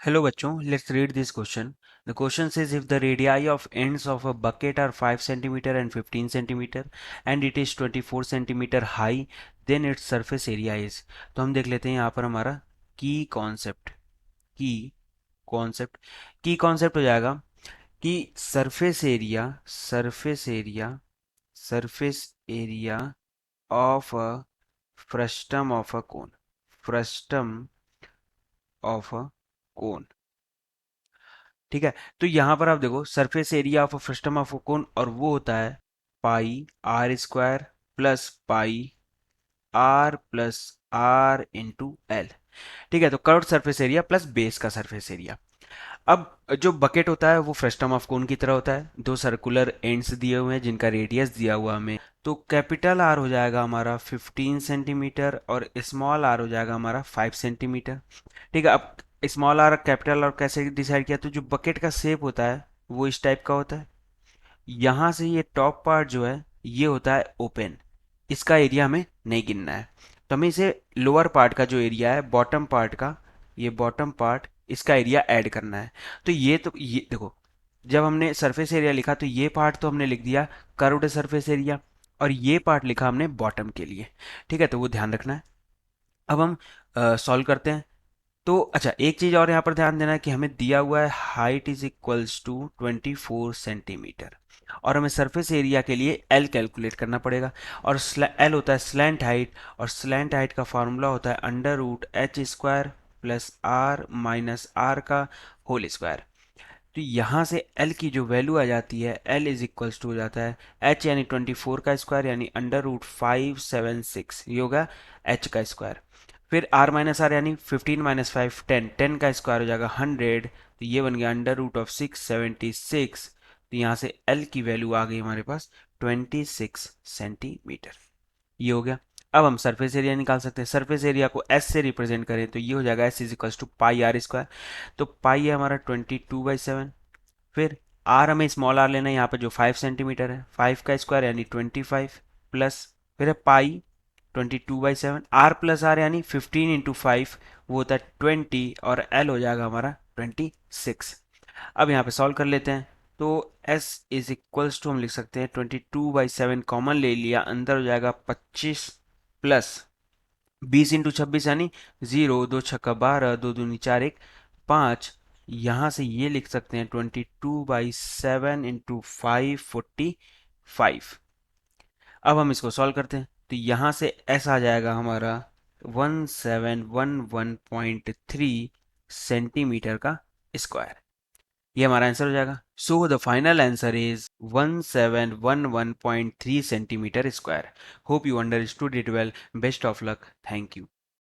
Hello बच्चों, let's read this question. The question says if the radii of ends of a bucket are 5 centimeter and 15 centimeter and it is 24 centimeter high, then its surface area is. तो हम देख लेते हैं यहाँ पर हमारा की कॉन्सेप्ट की कॉन्सेप्ट की कॉन्सेप्ट हो जाएगा कि surface area of a frustum of a cone frustum of a cone. ठीक है, तो यहां पर आप देखो surface area of frustum of cone और वो होता है pi are square plus pi r plus r into l. ठीक है, तो curved surface area plus base का सरफेस एरिया। अब जो बकेट होता है वो फ्रस्टम ऑफ कोन की तरह होता है, दो सर्कुलर एंड्स दिए हुए हैं जिनका रेडियस दिया हुआ हमें। तो कैपिटल आर हो जाएगा हमारा 15 सेंटीमीटर और स्मॉल आर हो जाएगा हमारा 5 सेंटीमीटर। ठीक है, अब स्मॉल आर कैपिटल और कैसे डिसाइड किया, तो जो बकेट का शेप होता है वो इस टाइप का होता है। यहां से ये टॉप पार्ट जो है ये होता है ओपन, इसका एरिया हमें नहीं गिनना है। तो हमें इसे लोअर पार्ट का जो एरिया है बॉटम पार्ट का, ये बॉटम पार्ट इसका एरिया ऐड करना है। तो ये देखो, जब हमने सरफेस एरिया लिखा तो ये पार्ट तो हमने लिख दिया कर्व्ड सरफेस एरिया और ये पार्ट लिखा हमने बॉटम के लिए। ठीक है, तो वो ध्यान रखना है। अब हम सॉल्व करते हैं। तो अच्छा, एक चीज और यहाँ पर ध्यान देना है कि हमें दिया हुआ है height is equals to 24 centimetre और हमें सरफेस एरिया के लिए एल कैलकुलेट करना पड़ेगा। और एल होता है स्लैंट हाइट और स्लैंट हाइट का फॉर्मूला होता है under root H square plus R minus R का होल स्क्वायर। तो यहाँ से एल की जो वैल्यू आ जाती है एल इज इक्वल्स टू हो जाता है एच यानी 24 का स्क्वायर यानी अंडर रूट 576, ये होगा एच का स्क्वायर। फिर आर माइनस आर यानी 15 माइनस 5 10, 10 का स्क्वायर हो जाएगा 100, तो ये बन गया अंडर रूट ऑफ 676। तो यहाँ से एल की वैल्यू आ गई हमारे पास 26 सेंटीमीटर। ये हो गया। अब हम सरफेस एरिया निकाल सकते हैं। सरफेस एरिया को एस से रिप्रेजेंट करें तो ये हो जाएगा S is equals to pi are square. तो पाई है हमारा 22/7। फिर आर हमें स्मॉल आर लेना है, यहाँ पे जो 5 सेंटीमीटर है 5 का स्क्वायर यानी 25 प्लस फिर है पाई 22/7 आर प्लस आर यानी 15 इंटू 5, वो होता है 20 और एल हो जाएगा हमारा 26। अब यहाँ पे सॉल्व कर लेते हैं। तो s इज इक्वल्स टू हम लिख सकते हैं 22/7 कॉमन ले लिया, अंदर हो जाएगा 25 प्लस 20 इंटू 26 यानी 0, 2 छक्का 12, 2 दूनी 4 1 5। यहाँ से ये लिख सकते हैं 22/7 इंटू 545। अब हम इसको सॉल्व करते हैं तो यहाँ से s आ जाएगा हमारा 1711.3 सेंटीमीटर का स्क्वायर। ये हमारा आंसर हो जाएगा। So the final answer is 1711.3 centimetre square. Hope you understood it well. Best of luck. Thank you.